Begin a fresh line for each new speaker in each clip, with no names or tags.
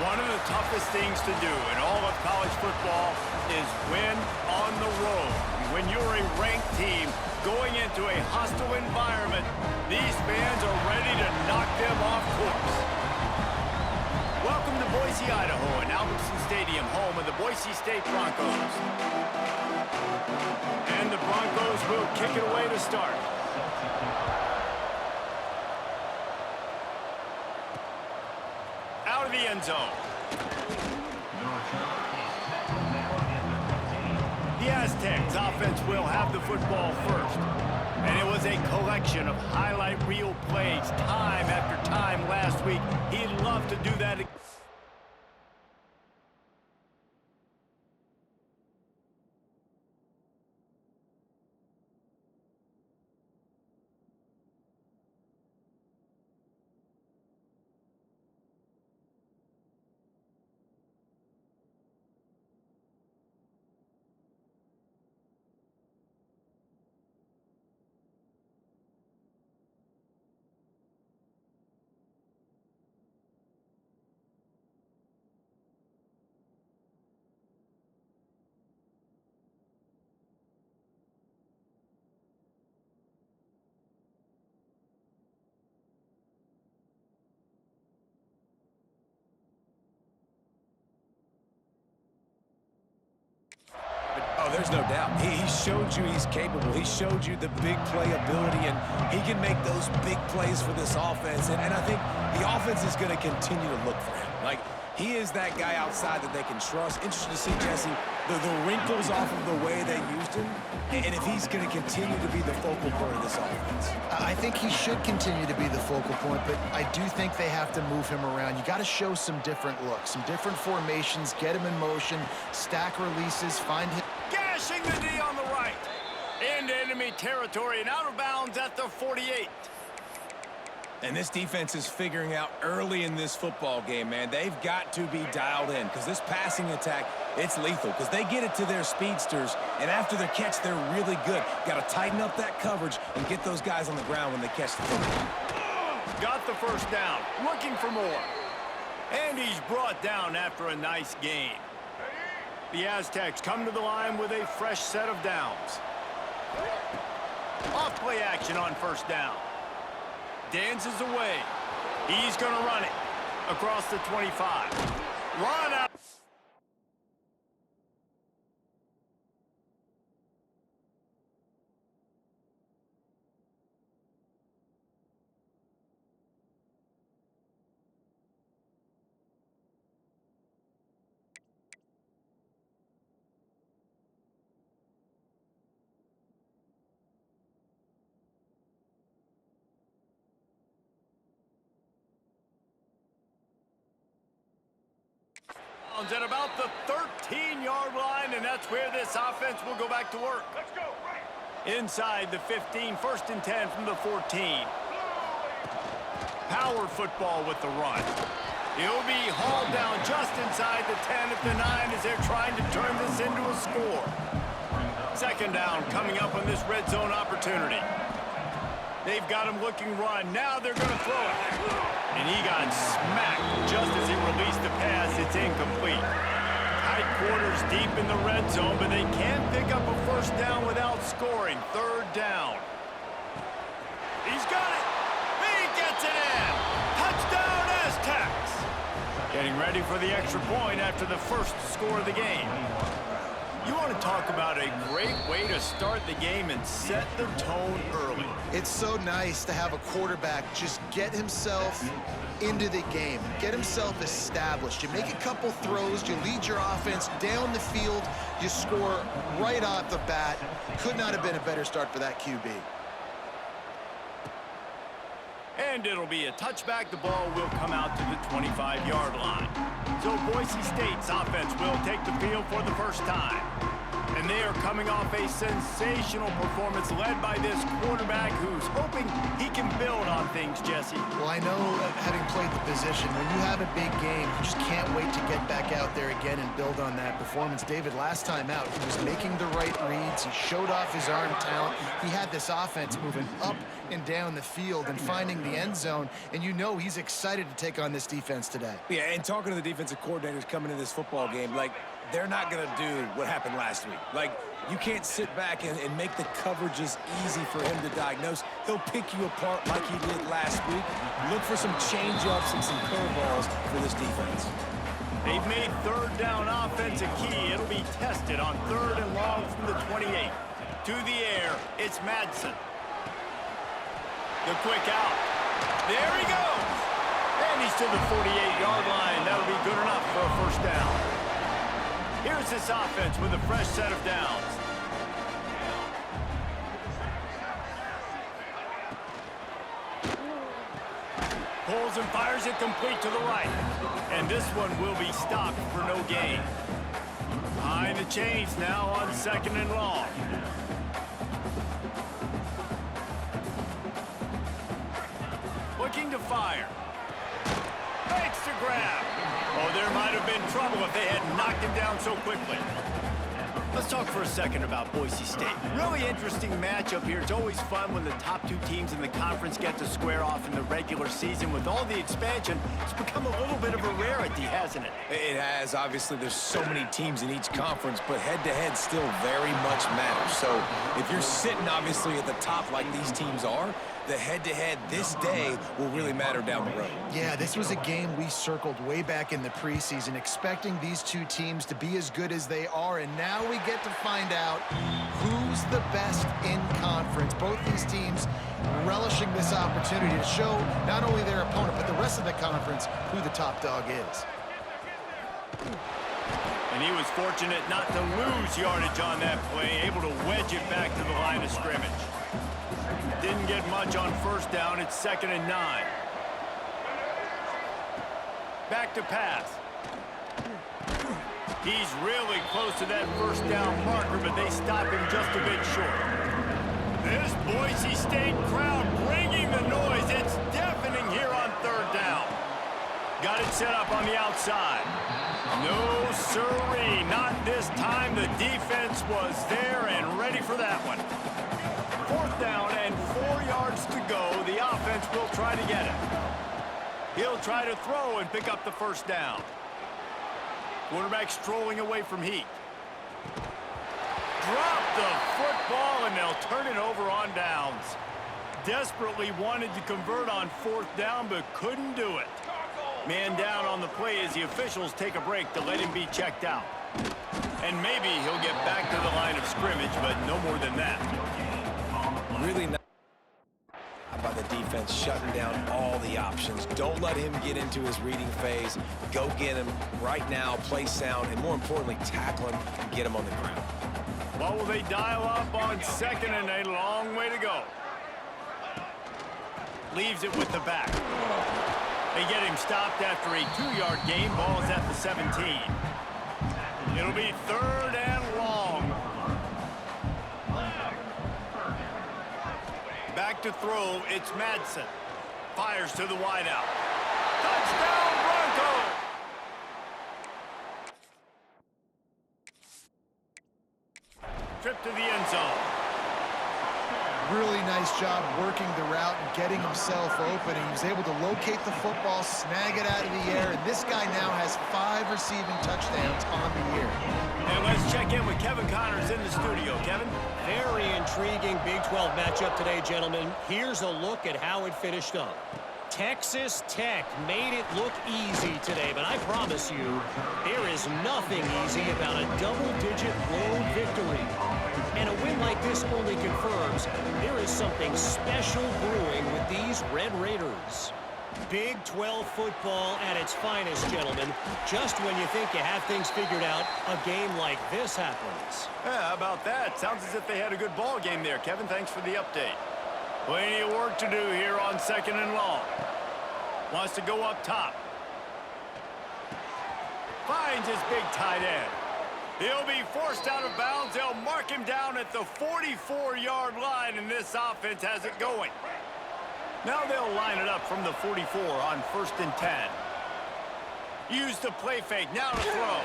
One of the toughest things to do in all of college football is win on the road. When you're a ranked team going into a hostile environment, these fans are ready to knock them off course. Welcome to Boise, Idaho, and Albertson Stadium, home of the Boise State Broncos. And the Broncos will kick it away to start. Out of the end zone. The Aztecs offense will have the football first. And it was a collection of highlight reel plays time after time last week. He'd love to do that again.
Oh, there's no doubt. He showed you he's capable. He showed you the big play ability, and he can make those big plays for this offense. And I think the offense is going to continue to look for him. Like, he is that guy outside that they can trust. Interesting to see, Jesse, the wrinkles off of the way they used him, and if he's going to continue to be the focal point of this offense.
I think he should continue to be the focal point, but I do think they have to move him around. You got to show some different looks, some different formations, get him in motion, stack releases, find him.
Gashing the D on the right. Into enemy territory and out of bounds at the 48.
And this defense is figuring out early in this football game, man. They've got to be dialed in because this passing attack, it's lethal because they get it to their speedsters, and after their catch, they're really good. Got to tighten up that coverage and get those guys on the ground when they catch the football.
Got the first down, looking for more. And he's brought down after a nice gain. The Aztecs come to the line with a fresh set of downs. Off play action on first down. Dances away. He's going to run it across the 25. Run out. At about the 13-yard line, and that's where this offense will go back to work. Let's go, right. Inside the 15, first and 10 from the 14. Power football with the run. He'll be hauled down just inside the 10 at the 9 as they're trying to turn this into a score. Second down coming up on this red zone opportunity. They've got him looking run. Now they're going to throw it. And he got smacked just as he released the pass. It's incomplete. Tight quarters deep in the red zone, but they can't pick up a first down without scoring. Third down. He's got it. He gets it in. Touchdown, Aztecs. Getting ready for the extra point after the first score of the game. You want to talk about a great way to start the game and set the tone early.
It's so nice to have a quarterback just get himself into the game, get himself established. You make a couple throws, you lead your offense down the field, you score right off the bat. Could not have been a better start for that QB.
And it'll be a touchback. The ball will come out to the 25-yard line. So Boise State's offense will take the field for the first time. And they are coming off a sensational performance led by this quarterback who's hoping he can build on things, Jesse.
Well, I know, having played the position, when you have a big game, you just can't wait to get back out there again and build on that performance. David, last time out, he was making the right reads. He showed off his arm talent. He had this offense moving up and down the field and finding the end zone, and you know he's excited to take on this defense today.
Yeah, and talking to the defensive coordinators coming into this football game, like, they're not going to do what happened last week. Like, you can't sit back and make the coverages easy for him to diagnose. He'll pick you apart like he did last week. Look for some change-ups and some curveballs for this defense.
They've made third down offense a key. It'll be tested on 3rd and long from the 28. To the air, it's Madsen. The quick out. There he goes. And he's to the 48-yard line. That'll be good enough for a first down. Here's this offense with a fresh set of downs. Pulls and fires it complete to the right. And this one will be stopped for no gain. Behind the chains now on 2nd and long. Looking to fire. Makes the grab. Oh, there might have been trouble if they had knocked him down so quickly. Let's talk for a second about Boise State. Really interesting matchup here. It's always fun when the top 2 teams in the conference get to square off in the regular season. With all the expansion, it's become a little bit of a rarity, hasn't it?
It has. Obviously, there's so many teams in each conference, but head-to-head still very much matters. So if you're sitting, obviously, at the top like these teams are, the head-to-head this day will really matter down the road.
Yeah, this was a game we circled way back in the preseason, expecting these 2 teams to be as good as they are, and now we get to find out who's the best in conference. Both these teams relishing this opportunity to show not only their opponent, but the rest of the conference who the top dog is.
And he was fortunate not to lose yardage on that play, able to wedge it back to the line of scrimmage. Didn't get much on first down. It's 2nd and 9. Back to pass. He's really close to that first down marker, but they stop him just a bit short. This Boise State crowd bringing the noise. It's deafening here on 3rd down. Got it set up on the outside. No siree, not this time. The defense was there and ready for that one. 4th down and 4 yards to go. The offense will try to get it. He'll try to throw and pick up the first down. Quarterback strolling away from heat. Drop the football, and they'll turn it over on downs. Desperately wanted to convert on 4th down, but couldn't do it. Man down on the play as the officials take a break to let him be checked out. And maybe he'll get back to the line of scrimmage, but no more than that.
Really nice by the defense, shutting down all the options. Don't let him get into his reading phase. Go get him right now, play sound, and more importantly, tackle him and get him on the ground.
Well, will they dial up on 2nd and a long way to go? Leaves it with the back. They get him stopped after a 2-yard gain. Ball's at the 17. It'll be 3rd and long. Back to throw, it's Madsen. Fires to the wideout. Touchdown, Broncos! Trip to the end zone.
Really nice job working the route and getting himself open. He was able to locate the football, snag it out of the air, and this guy now has 5 receiving touchdowns on the year.
And let's check in with Kevin Connors in the studio. Kevin?
Very intriguing Big 12 matchup today, gentlemen. Here's a look at how it finished up. Texas Tech made it look easy today, but I promise you, there is nothing easy about a double-digit road victory. And a win like this only confirms there is something special brewing with these Red Raiders. Big 12 football at its finest, gentlemen. Just when you think you have things figured out, a game like this happens.
Yeah, how about that? Sounds as if they had a good ball game there, Kevin. Thanks for the update. Plenty of work to do here on 2nd and long. Wants to go up top. Finds his big tight end. He'll be forced out of bounds. They'll mark him down at the 44-yard line, and this offense has it going. Now they'll line it up from the 44 on 1st and 10. Use the play fake, now to throw.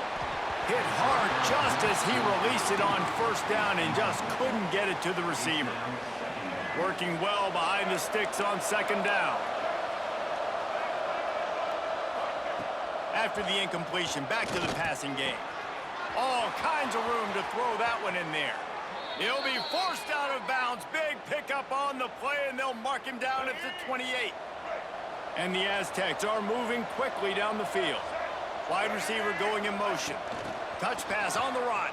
Hit hard just as he released it on 1st down and just couldn't get it to the receiver. Working well behind the sticks on 2nd down. After the incompletion, back to the passing game. All kinds of room to throw that one in there. He'll be forced out of bounds. Big pickup on the play, and they'll mark him down at the 28. And the Aztecs are moving quickly down the field. Wide receiver going in motion. Touch pass on the run.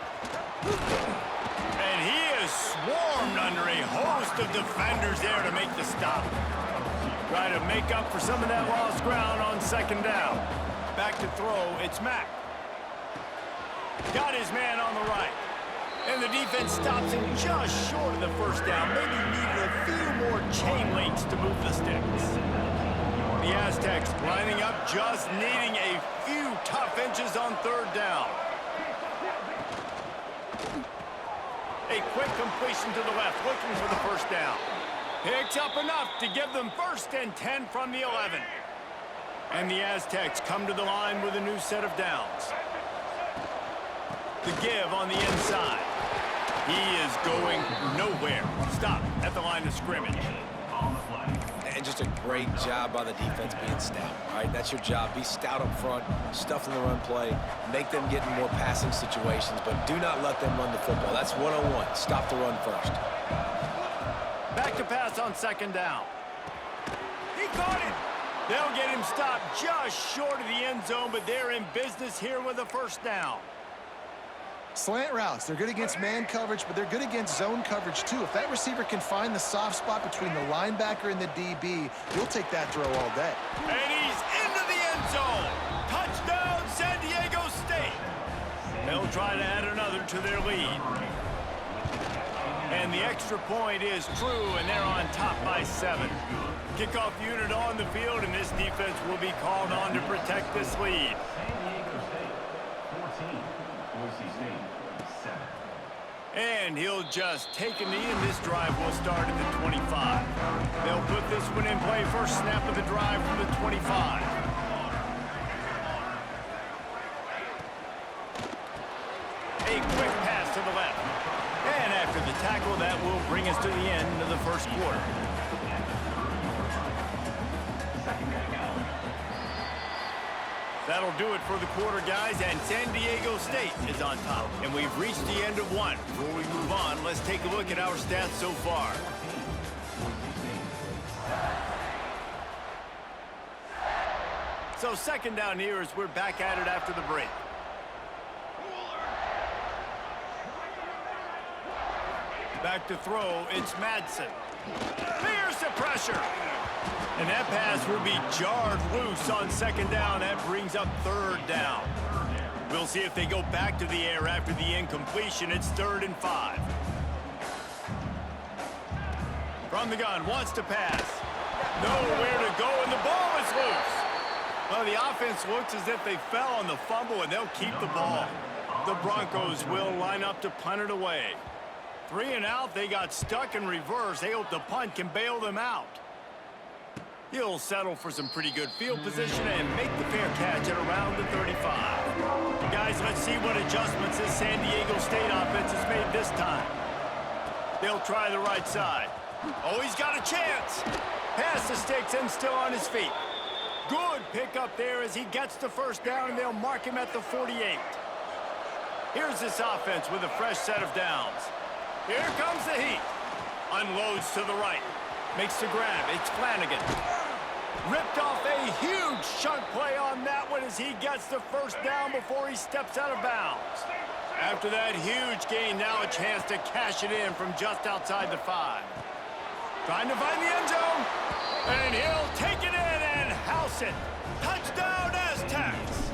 And he is swarmed under a host of defenders there to make the stop. Try to make up for some of that lost ground on 2nd down. Back to throw, it's Mack. Got his man on the right. And the defense stops him just short of the 1st down. Maybe needed a few more chain links to move the sticks. The Aztecs lining up, just needing a few tough inches on 3rd down. A quick completion to the left, looking for the 1st down. Picks up enough to give them 1st and 10 from the 11. And the Aztecs come to the line with a new set of downs. The give on the inside. He is going nowhere. Stop at the line of scrimmage.
And just a great job by the defense being stout. All right, that's your job. Be stout up front, stuff in the run play, make them get in more passing situations, but do not let them run the football. That's 101. Stop the run first.
Back to pass on 2nd down. He caught it. They'll get him stopped just short of the end zone, but they're in business here with a 1st down.
Slant routes, they're good against man coverage, but they're good against zone coverage too. If that receiver can find the soft spot between the linebacker and the DB, you'll take that throw all day.
And he's into the end zone. Touchdown, San Diego State. They'll try to add another to their lead. And the extra point is true, and they're on top by 7. Kickoff unit on the field, and this defense will be called on to protect this lead.
Boise St, 7.
And he'll just take a knee, and this drive will start at the 25. They'll put this one in play. First snap of the drive from the 25. A quick pass to the left. And after the tackle, that will bring us to the end of the 1st quarter. That'll do it for the quarter, guys, and San Diego State is on top. And we've reached the end of one. Before we move on, let's take a look at our stats so far. So 2nd down here as we're back at it after the break. Back to throw, it's Madsen. Fears the pressure. And that pass will be jarred loose on 2nd down. That brings up 3rd down. We'll see if they go back to the air after the incompletion. It's 3rd and 5. From the gun, wants to pass. Nowhere to go, and the ball is loose. Well, the offense looks as if they fell on the fumble, and they'll keep the ball. The Broncos will line up to punt it away. 3 and out, they got stuck in reverse. They hope the punt can bail them out. He'll settle for some pretty good field position and make the fair catch at around the 35. Guys, let's see what adjustments this San Diego State offense has made this time. They'll try the right side. Oh, he's got a chance. Pass the sticks and still on his feet. Good pickup there as he gets the 1st down, and they'll mark him at the 48. Here's this offense with a fresh set of downs. Here comes the heat. Unloads to the right. Makes the grab. It's Flanagan. Ripped off a huge chunk play on that one as he gets the 1st down before he steps out of bounds. After that huge gain, now a chance to cash it in from just outside the 5. Trying to find the end zone. And he'll take it in and house it. Touchdown, Aztecs.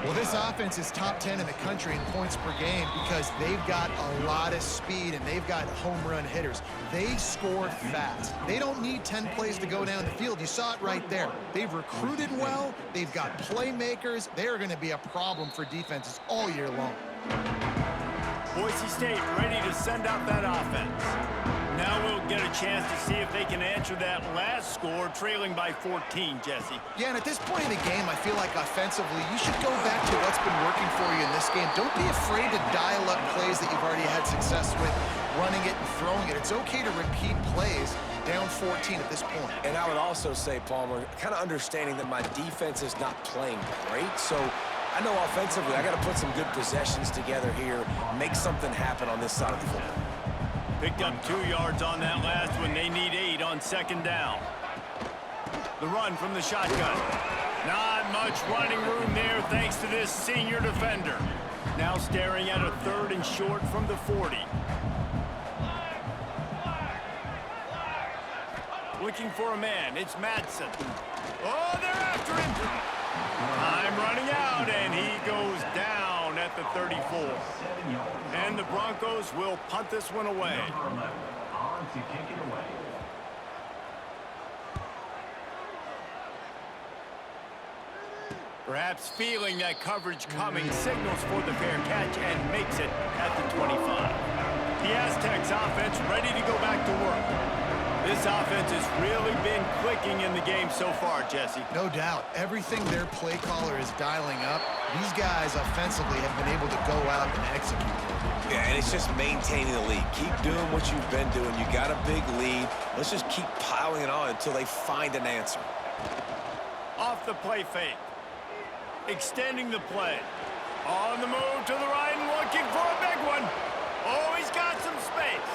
Well, this offense is top 10 in the country in points per game because they've got a lot of speed and they've got home run hitters. They score fast. They don't need 10 plays to go down the field. You saw it right there. They've recruited well. They've got playmakers. They are going to be a problem for defenses all year long.
Boise State ready to send out that offense. Now we'll get a chance to see if they can answer that last score, trailing by 14, Jesse.
Yeah, and at this point in the game, I feel like offensively, you should go back to what's been working for you in this game. Don't be afraid to dial up plays that you've already had success with, running it and throwing it. It's okay to repeat plays down 14 at this point.
And I would also say, Palmer, kind of understanding that my defense is not playing great, so I know offensively I got to put some good possessions together here, make something happen on this side of the football.
Picked up 2 yards on that last one. They need 8 on second down. The run from the shotgun. Not much running room there thanks to this senior defender. Now staring at a 3rd and short from the 40. Looking for a man. It's Madsen. Oh, they're after him. Time running out, and he goes down at the 34. And the Broncos will punt this one away.
On to kick it away.
Perhaps feeling that coverage coming, signals for the fair catch and makes it at the 25. The Aztecs offense ready to go back to work. This offense has really been clicking in the game so far, Jesse.
No doubt. Everything their play caller is dialing up, these guys offensively have been able to go out and execute.
Yeah, and it's just maintaining the lead. Keep doing what you've been doing. You got a big lead. Let's just keep piling it on until they find an answer.
Off the play fake. Extending the play. On the move to the right and looking for a big one. Oh, he's got some space.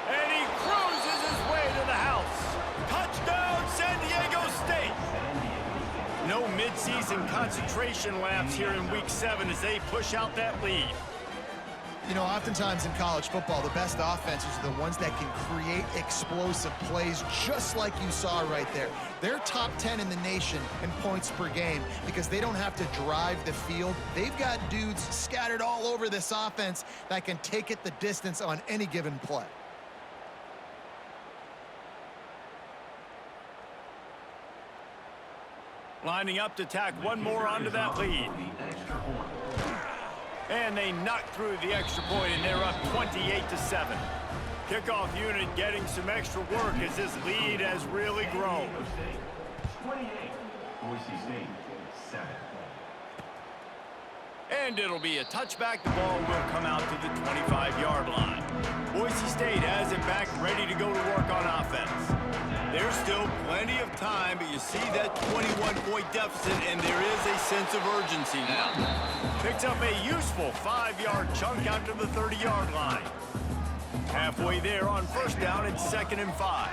And he cruises his way to the house. Touchdown, San Diego State. No midseason concentration laps here in Week 7 as they push out that lead.
You know, oftentimes in college football, the best offenses are the ones that can create explosive plays just like you saw right there. They're top 10 in the nation in points per game because they don't have to drive the field. They've got dudes scattered all over this offense that can take it the distance on any given play.
Lining up to tack one more onto that lead. And they knock through the extra point, and they're up 28-7. Kickoff unit getting some extra work as this lead has really grown.
28. Boise State, 7.
And it'll be a touchback. The ball will come out to the 25-yard line. Boise State has it back, ready to go to work on offense. There's still plenty of time, but you see that 21-point deficit, and there is a sense of urgency now. Picks up a useful 5-yard chunk out to the 30-yard line. Halfway there on first down, it's 2nd and 5.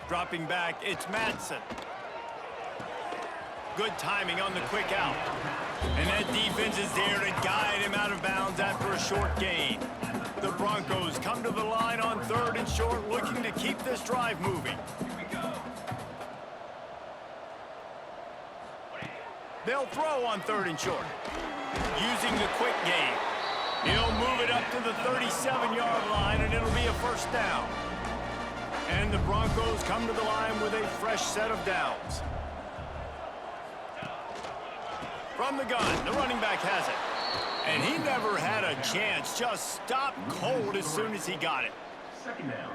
Dropping back, it's Madsen. Good timing on the quick out. And that defense is there to guide him out of bounds after a short gain. The Broncos come to the line on 3rd and short, looking to keep this drive moving. They'll throw on 3rd and short. Using the quick game. He'll move it up to the 37-yard line, and it'll be a first down. And the Broncos come to the line with a fresh set of downs. From the gun, the running back has it. And he never had a chance, just stopped cold as soon as he got it.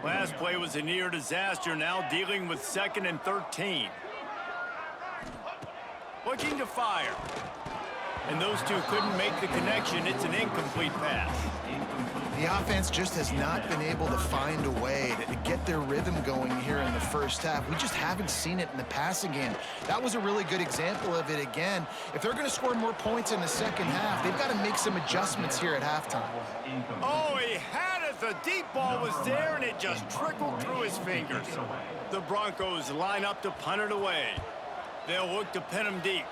Last play was a near disaster, now dealing with 2nd and 13. Looking to fire. And those two couldn't make the connection. It's an incomplete pass.
The offense just has not been able to find a way to get their rhythm going here in the first half. We just haven't seen it in the passing game. That was a really good example of it again. If they're going to score more points in the second half, they've got to make some adjustments here at halftime.
Oh, he had it. The deep ball was there, and it just trickled through his fingers. The Broncos line up to punt it away. They'll look to pin him deep.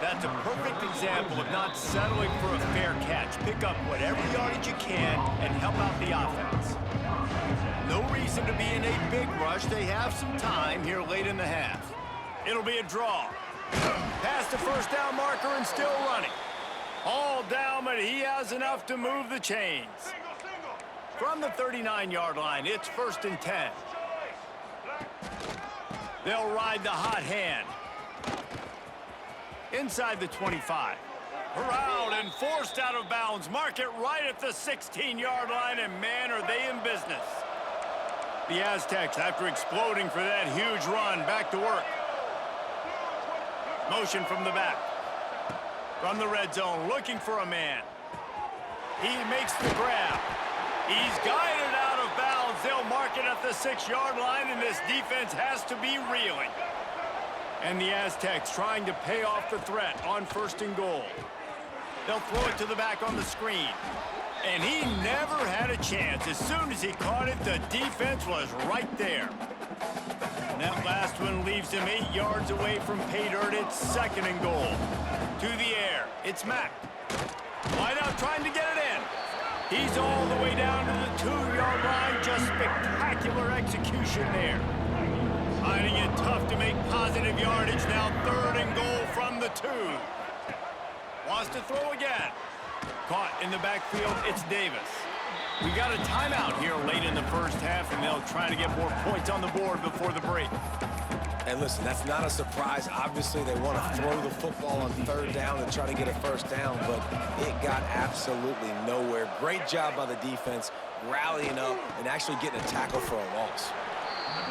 That's a perfect example of not settling for a fair catch. Pick up whatever yardage you can and help out the offense. No reason to be in a big rush. They have some time here late in the half. It'll be a draw. Past the first down marker and still running. All down, but he has enough to move the chains. From the 39-yard line, it's 1st and 10. They'll ride the hot hand. Inside the 25. Around and forced out of bounds. Mark it right at the 16-yard line, and man, are they in business. The Aztecs, after exploding for that huge run, back to work. Motion from the back. From the red zone, looking for a man. He makes the grab. He's guided out of bounds. They'll mark it at the 6-yard line, and this defense has to be reeling. And the Aztecs trying to pay off the threat on 1st and goal. They'll throw it to the back on the screen. And he never had a chance. As soon as he caught it, the defense was right there. And that last one leaves him 8 yards away from pay dirt. It's 2nd and goal. To the air, it's Mack. Wide out trying to get it in. He's all the way down to the 2-yard line. Just spectacular execution there. Finding it tough to make positive yardage. Now 3rd and goal from the 2. Wants to throw again. Caught in the backfield, it's Davis. We got a timeout here late in the first half, and they'll try to get more points on the board before the break.
And listen, that's not a surprise. Obviously, they want to throw the football on 3rd down and try to get a 1st down, but it got absolutely nowhere. Great job by the defense, rallying up and actually getting a tackle for a loss.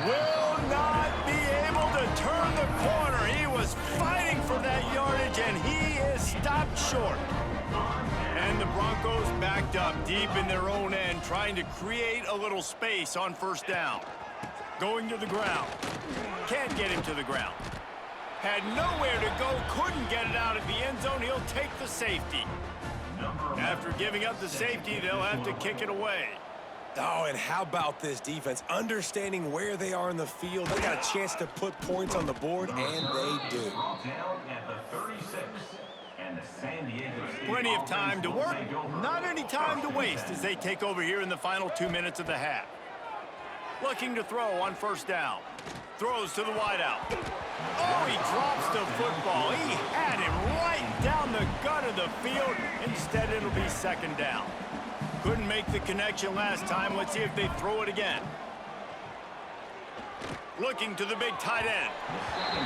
Will not be able to turn the corner. He was fighting for that yardage, and he is stopped short. And the Broncos backed up deep in their own end, trying to create a little space on 1st down. Going to the ground. Can't get him to the ground. Had nowhere to go, couldn't get it out of the end zone. He'll take the safety. After giving up the safety, they'll have to kick it away.
Oh, and how about this defense? Understanding where they are in the field. They got a chance to put points on the board, and they do.
Plenty of time to work, not any time to waste as they take over here in the final 2 minutes of the half. Looking to throw on 1st down. Throws to the wideout. Oh, he drops the football. He had him right down the gut of the field. Instead, it'll be 2nd down. Couldn't make the connection last time. Let's see if they throw it again. Looking to the big tight end.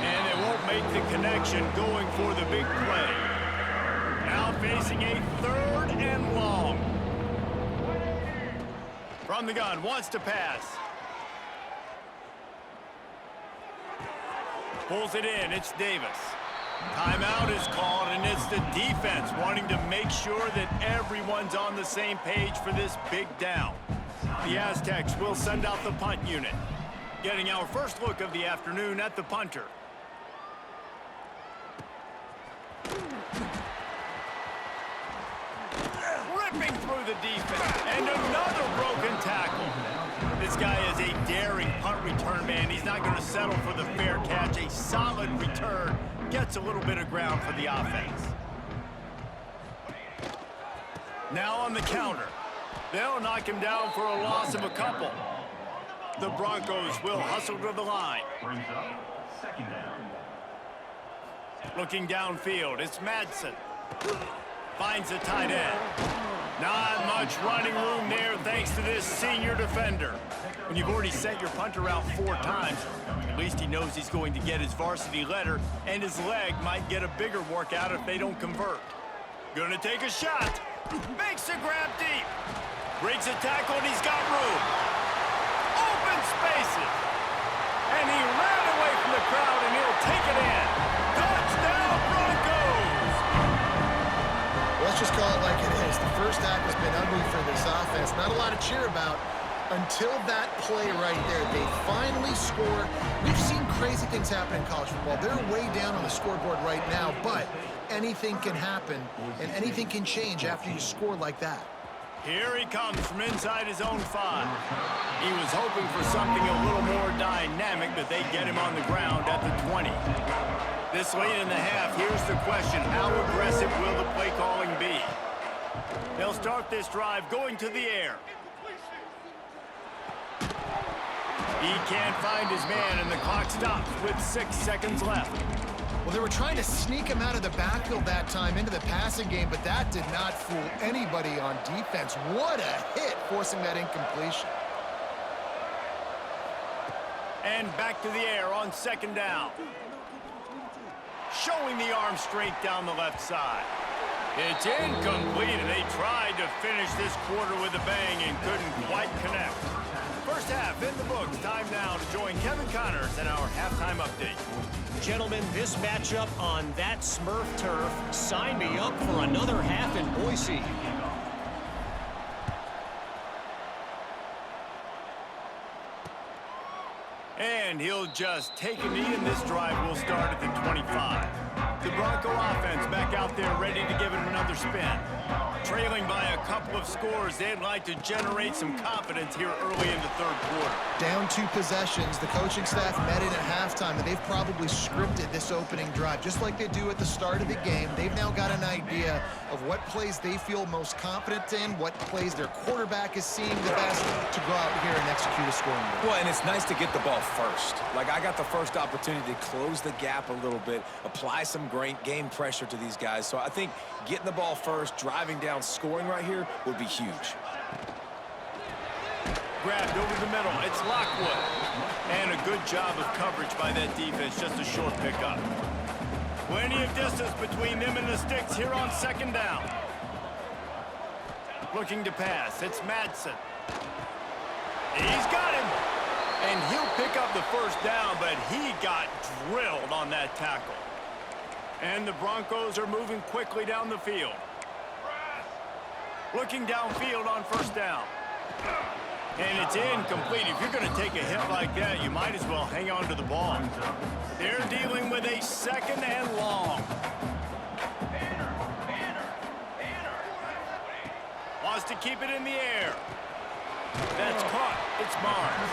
And they won't make the connection, going for the big play. Now facing a 3rd and long. From the gun, wants to pass. Pulls it in, it's Davis. Timeout is called, and it's the defense wanting to make sure that everyone's on the same page for this big down. The Aztecs will send out the punt unit. Getting our first look of the afternoon at the punter. Ripping through the defense, and another broken tackle. This guy is a daring punt return man. He's not going to settle for the fair catch. A solid return. Gets a little bit of ground for the offense. Now on the counter. They'll knock him down for a loss of a couple. The Broncos will hustle to the line. Looking downfield, it's Madsen. Finds a tight end. Not much running room there thanks to this senior defender. When you've already sent your punter out 4 times, at least he knows he's going to get his varsity letter, and his leg might get a bigger workout if they don't convert. Gonna take a shot. Makes a grab deep. Breaks a tackle, and he's got room. Open spaces. And he ran away from the crowd, and he'll take it in. Touchdown, Broncos!
Let's just call it like it is. The first half has been ugly for this offense. Not a lot to cheer about until that play right there. They finally score. We've seen crazy things happen in college football. They're way down on the scoreboard right now, but anything can happen, and anything can change after you score like that.
Here he comes from inside his own 5. He was hoping for something a little more dynamic, but they get him on the ground at the 20. This late in the half, here's the question. How aggressive will the play calling be? They'll start this drive going to the air. He can't find his man, and the clock stops with 6 seconds left.
Well, they were trying to sneak him out of the backfield that time into the passing game, but that did not fool anybody on defense. What a hit, forcing that incompletion.
And back to the air on 2nd down. Showing the arm strength down the left side. It's incomplete, and they tried to finish this quarter with a bang and couldn't quite connect. First half in the books. Time now to join Kevin Connors in our halftime update.
Gentlemen, this matchup on that Smurf turf, sign me up for another half in Boise.
And he'll just take a knee, and this drive will start at the 25. The Bronco offense back out there ready to give it another spin. Trailing by a couple of scores, they'd like to generate some confidence here early in the 3rd quarter.
Down 2 possessions, the coaching staff met in at halftime, and they've probably scripted this opening drive. Just like they do at the start of the game, they've now got an idea of what plays they feel most confident in, what plays their quarterback is seeing the best to go out here and execute a scoring drive.
Well, and it's nice to get the ball first. Like, I got the first opportunity to close the gap a little bit, apply some great game pressure to these guys. So I think getting the ball first, driving down, scoring right here would be huge.
Grabbed over the middle. It's Lockwood. And a good job of coverage by that defense. Just a short pickup. Plenty of distance between them and the sticks here on 2nd down. Looking to pass. It's Madsen. He's got him. And he'll pick up the 1st down, but he got drilled on that tackle. And the Broncos are moving quickly down the field. Looking downfield on 1st down. And it's incomplete. If you're going to take a hit like that, you might as well hang on to the ball. They're dealing with a 2nd and long. Wants to keep it in the air. That's caught. It's Barnes.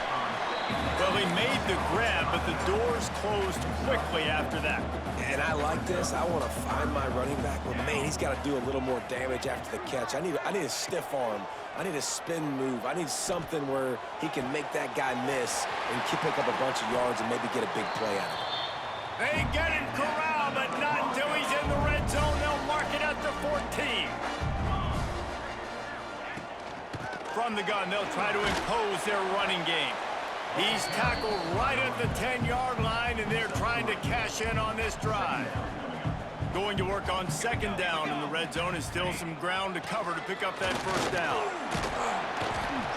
Well, he made the grab, but the doors closed quickly after that.
And I like this. I want to find my running back, but man, he's got to do a little more damage after the catch. I need a stiff arm. I need a spin move. I need something where he can make that guy miss and pick up a bunch of yards and maybe get a big play out of it.
They get him corralled, but not until he's in the red zone. They'll mark it at the 14. From the gun, they'll try to impose their running game. He's tackled right at the 10-yard line, and they're trying to cash in on this drive. Going to work on 2nd down in the red zone, and still some ground to cover to pick up that 1st down.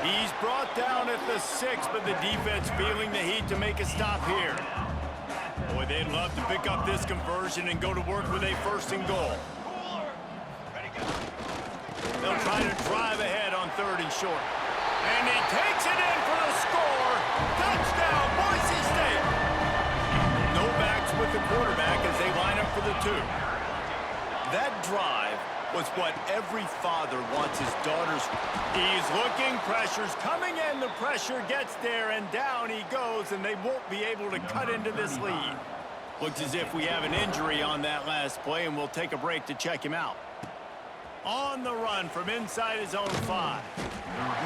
He's brought down at the 6, but the defense feeling the heat to make a stop here. Boy, they'd love to pick up this conversion and go to work with a 1st and goal. They'll try to drive ahead on 3rd and short. And he takes it in for the score. Touchdown, Boise State. No backs with the quarterback as they line up for the 2. That drive was what every father wants his daughters. He's looking, pressure's coming in. The pressure gets there, and down he goes, and they won't be able to cut into this lead. Looks as if we have an injury on that last play, and we'll take a break to check him out. On the run from inside his own 5.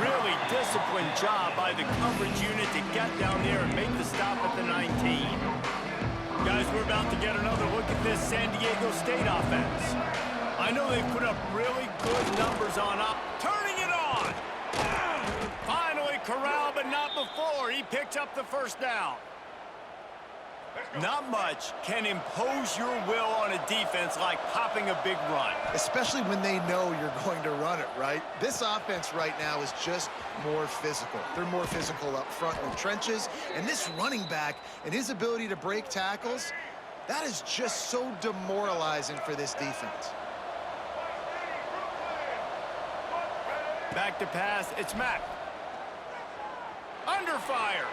Really disciplined job by the coverage unit to get down there and make the stop at the 19. Guys, we're about to get another look at this San Diego State offense. I know they've put up really good numbers on up. Turning it on! Finally corralled, but not before. He picks up the 1st down. Not much can impose your will on a defense like popping a big run.
Especially when they know you're going to run it, right? This offense right now is just more physical. They're more physical up front in the trenches. And this running back and his ability to break tackles, that is just so demoralizing for this defense.
Back to pass, it's Mack. Under fire.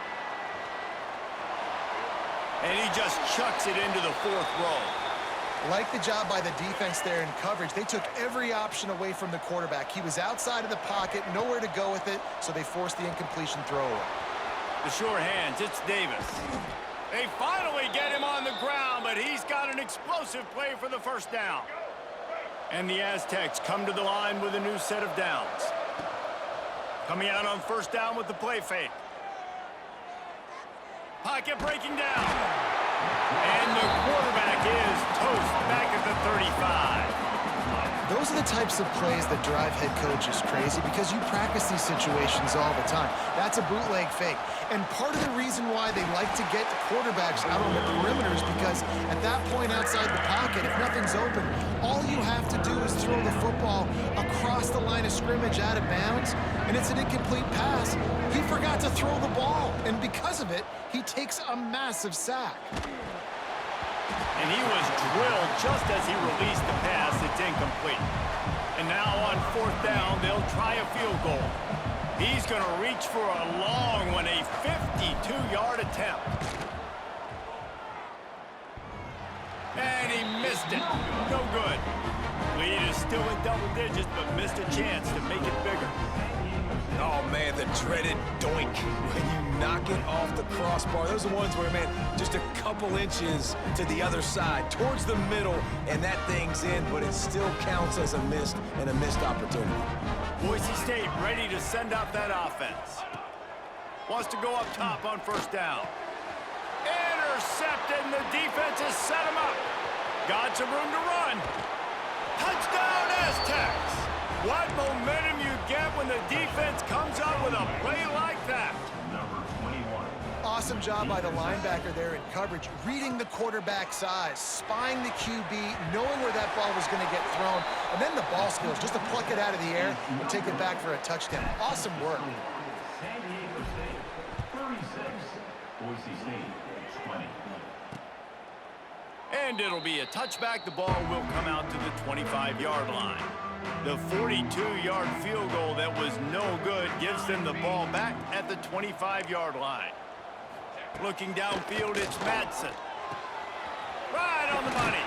And he just chucks it into the 4th row.
Like the job by the defense there in coverage. They took every option away from the quarterback. He was outside of the pocket, nowhere to go with it, so they forced the incompletion throw away.
The sure hands, it's Davis. They finally get him on the ground, but he's got an explosive play for the first down. And the Aztecs come to the line with a new set of downs. Coming out on first down with the play fake. Pocket breaking down. And the quarterback is toast back at the 35.
Those are the types of plays that drive head coaches crazy because you practice these situations all the time. That's a bootleg fake. And part of the reason why they like to get the quarterbacks out on the perimeter is because at that point outside the pocket, if nothing's open, all you have to do is throw the football across the line of scrimmage out of bounds, and it's an incomplete pass. He forgot to throw the ball, and because of it, he takes a massive sack.
And he was drilled just as he released the pass. It's incomplete. And now on fourth down, they'll try a field goal. He's going to reach for a long one, a 52-yard attempt. And he missed it. No good. Lead is still in double digits, but missed a chance to make it bigger.
Oh, man, the dreaded doink when you knock it off the crossbar. Those are the ones where, man, just a couple inches to the other side, towards the middle, and that thing's in, but it still counts as a missed opportunity.
Boise State ready to send out that offense. Wants to go up top on first down. Intercepted, and the defense has set him up. Got some room to run. Touchdown, Aztecs! What momentum you get when the defense comes up with a play like that.
Number 21.
Awesome job by the linebacker there in coverage, reading the quarterback's eyes, spying the QB, knowing where that ball was going to get thrown, and then the ball skills, just to pluck it out of the air and take it back for a touchdown. Awesome work.
San Diego State, 36. Boise State, 20.
And it'll be a touchback. The ball will come out to the 25-yard line. The 42-yard field goal that was no good gives them the ball back at the 25-yard line. Looking downfield, it's Madsen. Right on the money.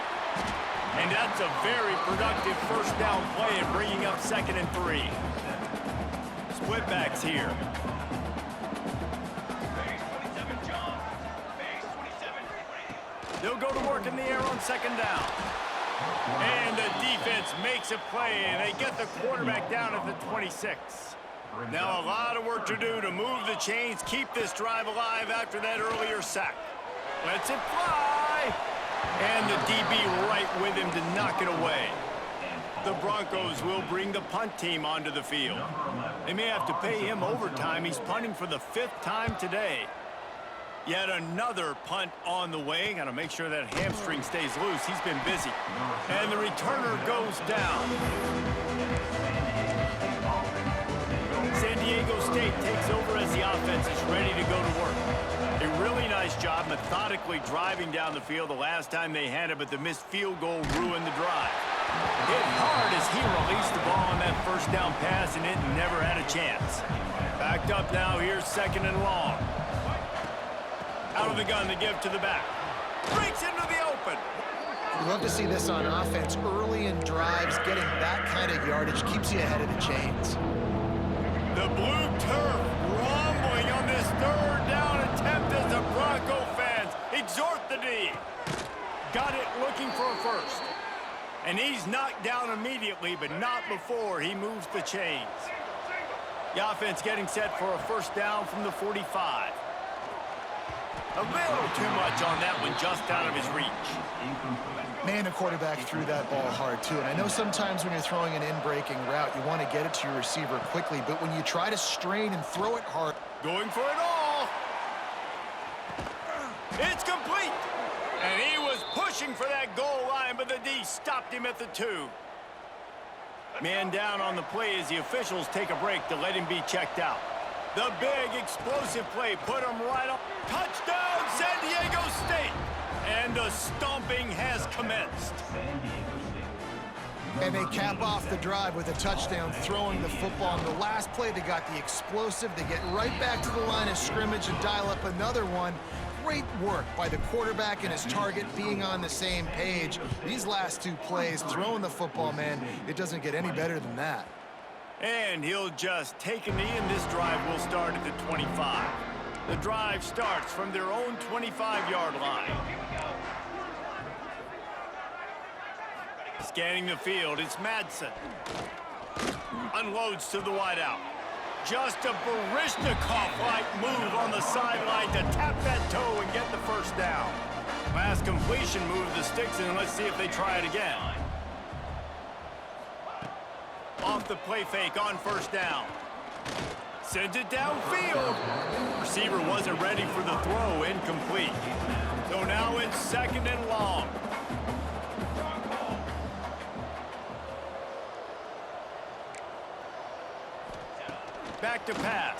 And that's a very productive first down play and bringing up 2nd and 3. Split backs here. They'll go to work in the air on 2nd down. And the defense makes a play, and they get the quarterback down at the 26. Now a lot of work to do to move the chains, keep this drive alive after that earlier sack. Lets it fly. And the DB right with him to knock it away. The Broncos will bring the punt team onto the field. They may have to pay him overtime. He's punting for the 5th time today. Yet another punt on the way. Got to make sure that hamstring stays loose. He's been busy. And the returner goes down. San Diego State takes over as the offense is ready to go to work. A really nice job methodically driving down the field the last time they had it, but the missed field goal ruined the drive. Hit hard as he released the ball on that first down pass, and it never had a chance. Backed up now. Here's 2nd and long. Out of the gun to give to the back. Breaks into the open.
You love to see this on offense. Early in drives, getting that kind of yardage keeps you ahead of the chains.
The blue turf rumbling on this 3rd down attempt as the Bronco fans exhort the D. Got it looking for a first. And he's knocked down immediately, but not before he moves the chains. The offense getting set for a first down from the 45. A little too much on that one, just out of his reach.
Man, the quarterback threw that ball hard, too. And I know sometimes when you're throwing an in-breaking route, you want to get it to your receiver quickly. But when you try to strain and throw it hard...
Going for it all. It's complete. And he was pushing for that goal line, but the D stopped him at the 2. Man down on the play as the officials take a break to let him be checked out. The big explosive play put him right up. Touchdown, San Diego State. And the stomping has commenced.
And they cap off the drive with a touchdown, throwing the football. In the last play, they got the explosive. They get right back to the line of scrimmage and dial up another one. Great work by the quarterback and his target being on the same page. These last 2 plays, throwing the football, man, it doesn't get any better than that.
And he'll just take a knee, and this drive will start at the 25. The drive starts from their own 25-yard line. Scanning the field, it's Madsen. Unloads to the wideout. Just a Baryshnikov-like move on the sideline to tap that toe and get the first down. Last completion moved the sticks in, and let's see if they try it again. Off the play fake on first down. Sends it downfield. Receiver wasn't ready for the throw, incomplete. So now it's 2nd and long. Back to pass.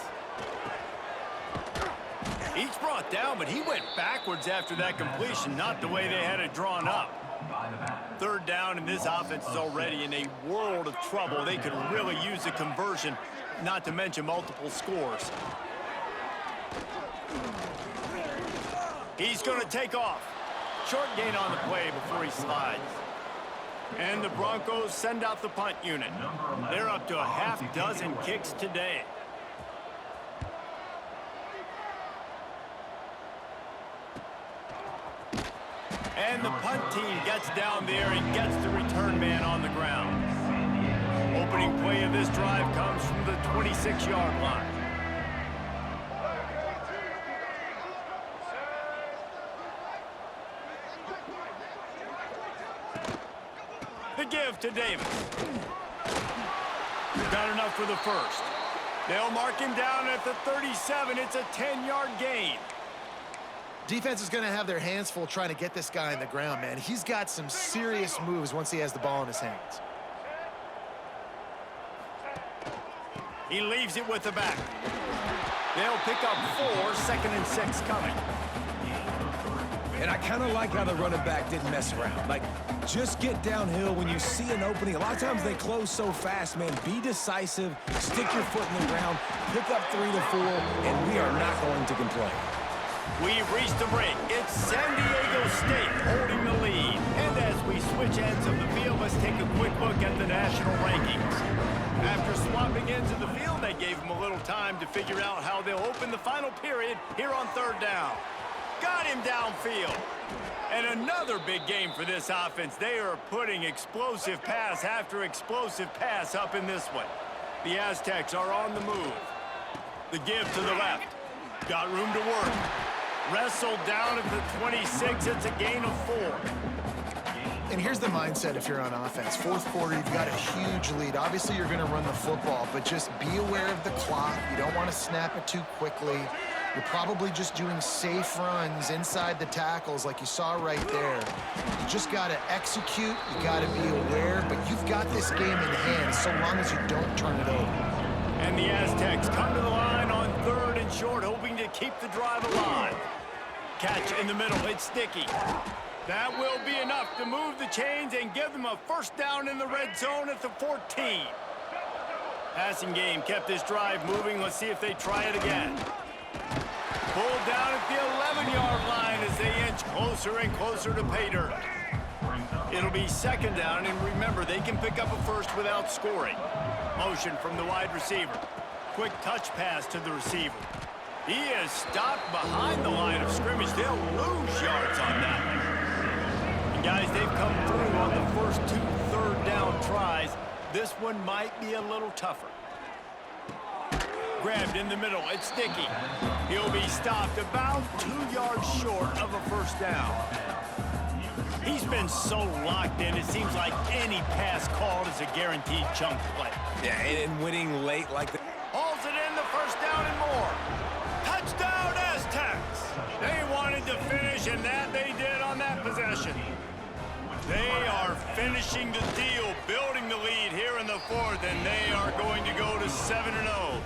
He's brought down, but he went backwards after that completion, not the way they had it drawn up. 3rd down, and this offense is already in a world of trouble. They could really use a conversion, not to mention multiple scores. He's going to take off. Short gain on the play before he slides. And the Broncos send out the punt unit. They're up to a half-dozen kicks today. And the punt team gets down there and gets the return man on the ground. Opening play of this drive comes from the 26-yard line. The give to Davis. Got enough for the first. They'll mark him down at the 37. It's a 10-yard gain.
Defense is going to have their hands full trying to get this guy on the ground, man. He's got some serious moves once he has the ball in his hands.
He leaves it with the back. They'll pick up 4, 2nd and 6 coming.
And I kind of like how the running back didn't mess around. Like, just get downhill when you see an opening. A lot of times they close so fast, man. Be decisive, stick your foot in the ground, pick up 3 to 4, and we are not going to complain.
We've reached the break. It's San Diego State holding the lead. And as we switch ends of the field, let's take a quick look at the national rankings. After swapping ends of the field, they gave them a little time to figure out how they'll open the final period here on 3rd down. Got him downfield. And another big game for this offense. They are putting explosive pass after explosive pass up in this one. The Aztecs are on the move. The give to the left. Got room to work. Wrestled down at the 26. It's a gain of 4.
And here's the mindset if you're on offense. 4th quarter, you've got a huge lead. Obviously, you're going to run the football, but just be aware of the clock. You don't want to snap it too quickly. You're probably just doing safe runs inside the tackles like you saw right there. You just got to execute. You got to be aware, but you've got this game in hand so long as you don't turn it over.
And the Aztecs come to the line on 3rd and short, hoping to keep the drive alive. Catch in the middle. It's Sticky. That will be enough to move the chains and give them a first down in the red zone at the 14. Passing game kept this drive moving. Let's see if they try it again. Pulled down at the 11-yard line as they inch closer and closer to pay dirt. It'll be 2nd down, and remember, they can pick up a first without scoring. Motion from the wide receiver. Quick touch pass to the receiver. He is stopped behind the line of scrimmage. They'll lose yards on that. And guys, they've come through on the first 2 3rd down tries. This one might be a little tougher. Grabbed in the middle. It's Sticky. He'll be stopped about 2 yards short of a first down. He's been so locked in, it seems like any pass called is a guaranteed chunk play.
Yeah, and winning late like that.
Hauls it in, the first down and more. Touchdown, Aztecs! They wanted to finish, and that they did on that possession. They are finishing the deal, building the lead here in the 4th, and they are going to go to 7-0.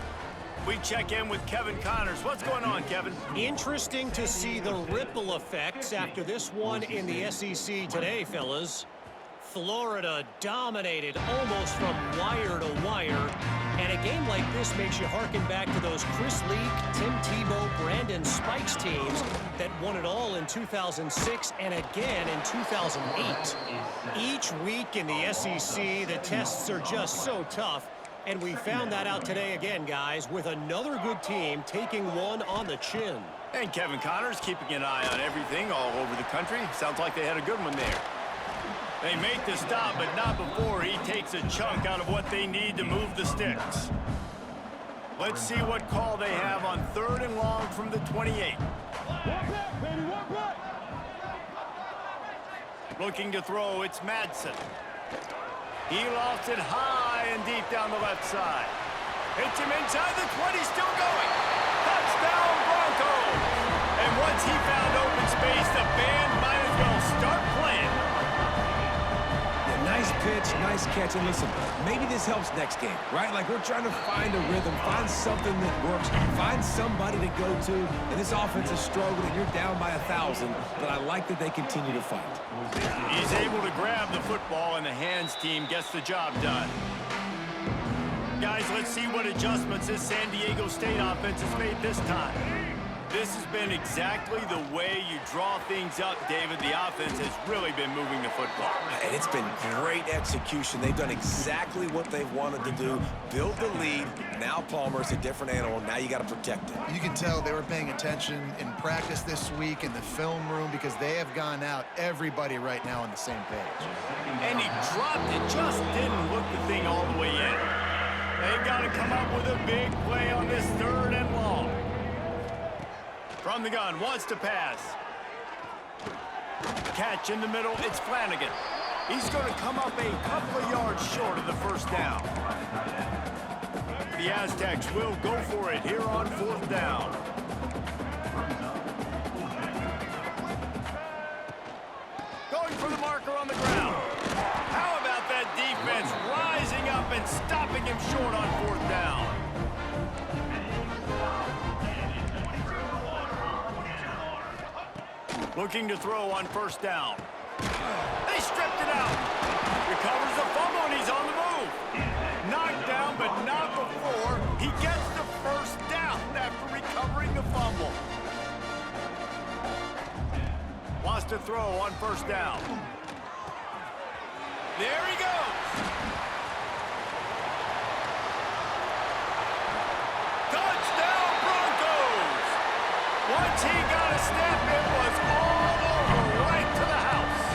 We check in with Kevin Connors. What's going on, Kevin?
Interesting to see the ripple effects after this one in the SEC today, fellas. Florida dominated almost from wire to wire. And a game like this makes you harken back to those Chris Leak, Tim Tebow, Brandon Spikes teams that won it all in 2006 and again in 2008. Each week in the SEC, the tests are just so tough. And we found that out today again, guys, with another good team taking one on the chin.
And Kevin Connors keeping an eye on everything all over the country. Sounds like they had a good one there. They make the stop, but not before he takes a chunk out of what they need to move the sticks. Let's see what call they have on 3rd and long from the 28. Looking to throw, it's Madsen. He lofts it high and deep down the left side. Hits him inside the 20, still going. Touchdown, Broncos! And once he found open space, the band might as well start playing.
Yeah, nice pitch, nice catch. And listen, maybe this helps next game, right? Like, we're trying to find a rhythm, find something that works, find somebody to go to. And this offense is struggling. You're down by 1,000, but I like that they continue to fight.
He's able to grab the football, and the hands team gets the job done. Guys, let's see what adjustments this San Diego State offense has made this time. This has been exactly the way you draw things up, David. The offense has really been moving the football.
And it's been great execution. They've done exactly what they've wanted to do. Build the lead. Now Palmer's a different animal. Now you got to protect it.
You can tell they were paying attention in practice this week in the film room because they have gone out, everybody right now on the same page.
And he dropped it, just didn't look the thing all the way in. They've got to come up with a big play on this 3rd and long. From the gun, wants to pass. Catch in the middle, it's Flanagan. He's going to come up a couple of yards short of the first down. The Aztecs will go for it here on 4th down. Going for the marker on the ground. How about that defense rising up and stopping him short on 4th down? Looking to throw on 1st down. They stripped it out. Recovers the fumble, and he's on the move. Knocked down, but not before he gets the 1st down after recovering the fumble. Wants to throw on 1st down. There he goes. Touchdown, Broncos! Once he got a step, it was all over, right to the house.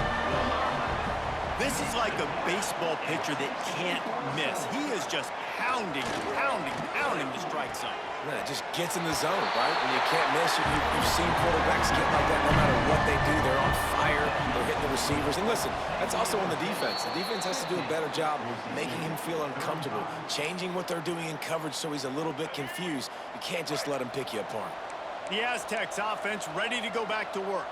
This is like a baseball pitcher that can't miss. He is just pounding the strike zone.
Man, it just gets in the zone, right? When you can't miss, you've seen quarterbacks get like that no matter what they do. They're on fire. They're hitting the receivers. And listen, that's also on the defense. The defense has to do a better job making him feel uncomfortable, changing what they're doing in coverage so he's a little bit confused. You can't just let him pick you apart.
The Aztecs offense ready to go back to work.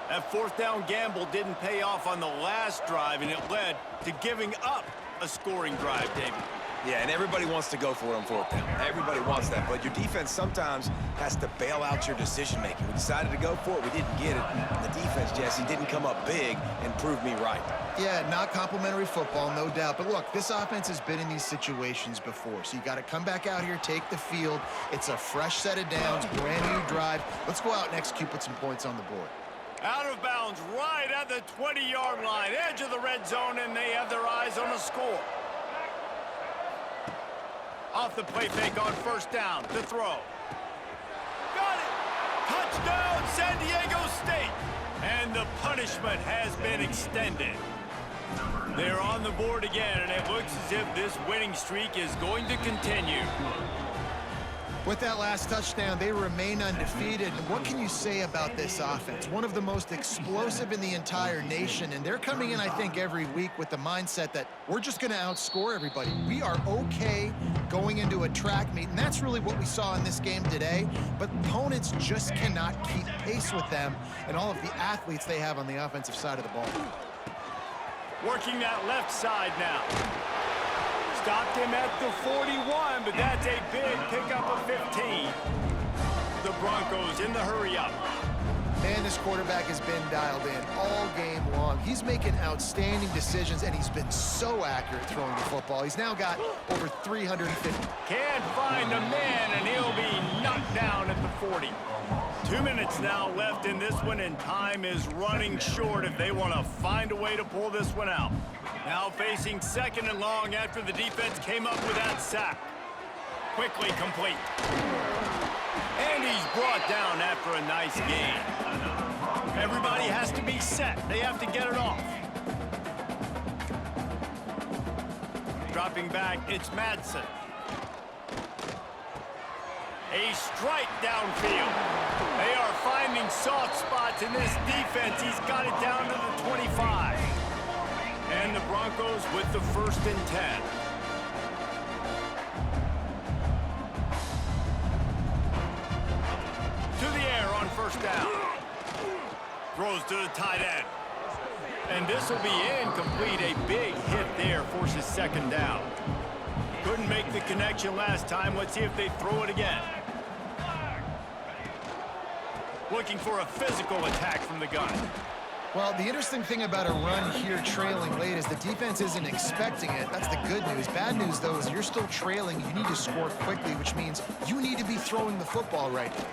That 4th down gamble didn't pay off on the last drive, and it led to giving up a scoring drive, David.
Yeah, and everybody wants to go for it on 4th down. Everybody wants that, but your defense sometimes has to bail out your decision-making. We decided to go for it. We didn't get it. And the defense, Jesse, didn't come up big and prove me right.
Yeah, not complimentary football, no doubt. But look, this offense has been in these situations before. So you got to come back out here, take the field. It's a fresh set of downs, brand new drive. Let's go out and execute, put some points on the board.
Out of bounds right at the 20-yard line, edge of the red zone, and they have their eyes on a score. Off the play fake on 1st down to throw. Got it! Touchdown, San Diego State! And the punishment has been extended. They're on the board again, and it looks as if this winning streak is going to continue.
With that last touchdown, they remain undefeated. And what can you say about this offense? One of the most explosive in the entire nation, and they're coming in, I think, every week with the mindset that we're just going to outscore everybody. We are okay going into a track meet, and that's really what we saw in this game today. But opponents just cannot keep pace with them and all of the athletes they have on the offensive side of the ball.
Working that left side now. Stopped him at the 41, but that's a big pickup of 15. The Broncos in the hurry-up.
Man, this quarterback has been dialed in all game long. He's making outstanding decisions, and he's been so accurate throwing the football. He's now got over 350.
Can't find a man, and he'll be knocked down at the 40. 2 minutes now left in this one, and time is running short if they want to find a way to pull this one out. Now facing 2nd and long after the defense came up with that sack. Quickly complete. And he's brought down after a nice gain. Everybody has to be set. They have to get it off. Dropping back, it's Madsen. A strike downfield. They are finding soft spots in this defense. He's got it down to the 25. And the Broncos with the 1st and 10. To the air on 1st down. Throws to the tight end. And this will be incomplete. A big hit there forces 2nd down. Couldn't make the connection last time. Let's see if they throw it again. Looking for a physical attack from the gun.
Well, the interesting thing about a run here trailing late is the defense isn't expecting it. That's the good news. Bad news, though, is you're still trailing. You need to score quickly, which means you need to be throwing the football right now.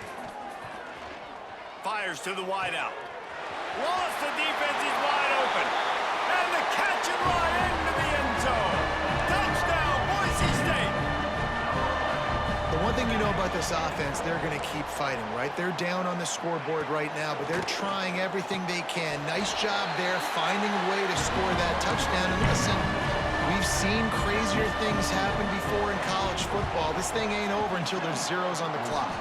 Fires to the wideout. Lost, the defense is wide open. And the catch and run into the end zone. Touchdown, Boise State.
The one thing you know about this offense, they're going to keep fighting, right? They're down on the scoreboard right now, but they're trying everything they can. Nice job there, finding a way to score that touchdown. And listen, we've seen crazier things happen before in college football. This thing ain't over until there's zeros on the clock.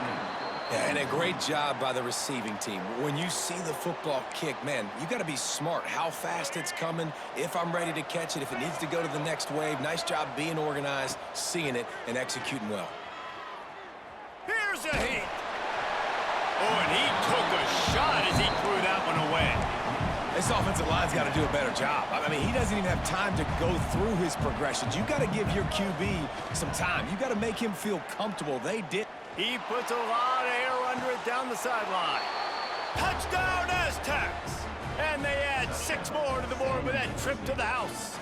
Yeah, and a great job by the receiving team. When you see the football kick, man, you got to be smart how fast it's coming, if I'm ready to catch it, if it needs to go to the next wave. Nice job being organized, seeing it, and executing well.
Here's a heat. Oh, and he took a shot as he threw that one away.
This offensive line's got to do a better job. I mean, he doesn't even have time to go through his progressions. You got to give your QB some time. You got to make him feel comfortable. They did.
He puts a lot of air under it down the sideline. Touchdown, Aztecs! And they add 6 more to the board with that trip to the house.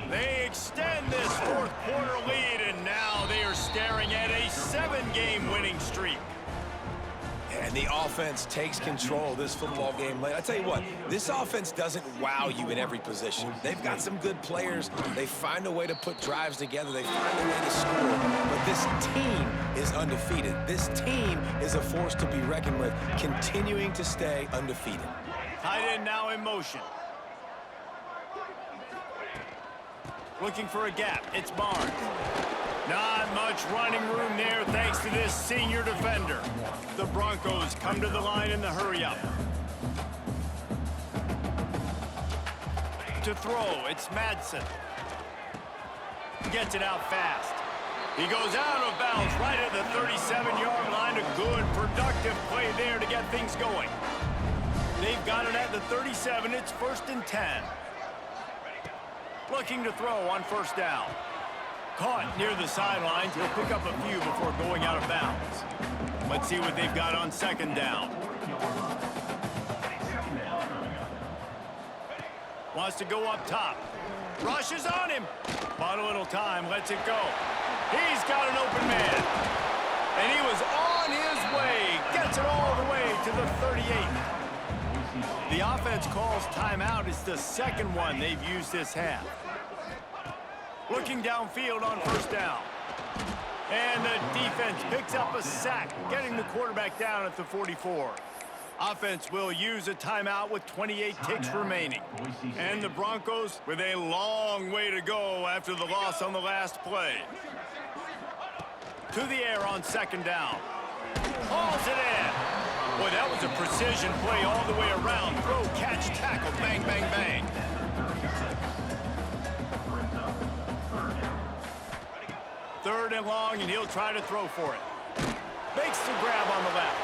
They extend this 4th quarter lead, and now they are staring at a 7-game winning streak.
And the offense takes control of this football game late. I tell you what, this offense doesn't wow you in every position. They've got some good players. They find a way to put drives together. They find a way to score. But this team is undefeated. This team is a force to be reckoned with, continuing to stay undefeated.
Tight end now in motion. Looking for a gap. It's Barnes. Not much running room there thanks to this senior defender. The Broncos come to the line in the hurry-up. To throw, it's Madsen. Gets it out fast. He goes out of bounds right at the 37-yard line. A good, productive play there to get things going. They've got it at the 37. It's 1st and 10. Looking to throw on 1st down. Caught near the sidelines. He'll pick up a few before going out of bounds. Let's see what they've got on 2nd down. Wants to go up top. Rushes on him. Bought a little time. Lets it go. He's got an open man. And he was on his way. Gets it all the way to the 38. The offense calls timeout. It's the 2nd one they've used this half. Looking downfield on 1st down. And the defense picks up a sack, getting the quarterback down at the 44. Offense will use a timeout with 28 ticks remaining. And the Broncos with a long way to go after the loss on the last play. To the air on 2nd down. Hauls it in. Boy, that was a precision play all the way around. Throw, catch, tackle, bang, bang, bang. Third and long, and he'll try to throw for it. Makes the grab on the left.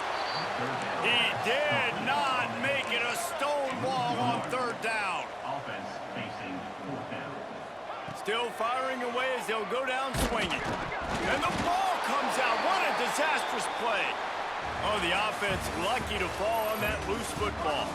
He did not make it. A stone wall on 3rd down.
Offense facing 4th down.
Still firing away as they'll go down swinging. And the ball comes out. What a disastrous play. Oh, the offense lucky to fall on that loose football.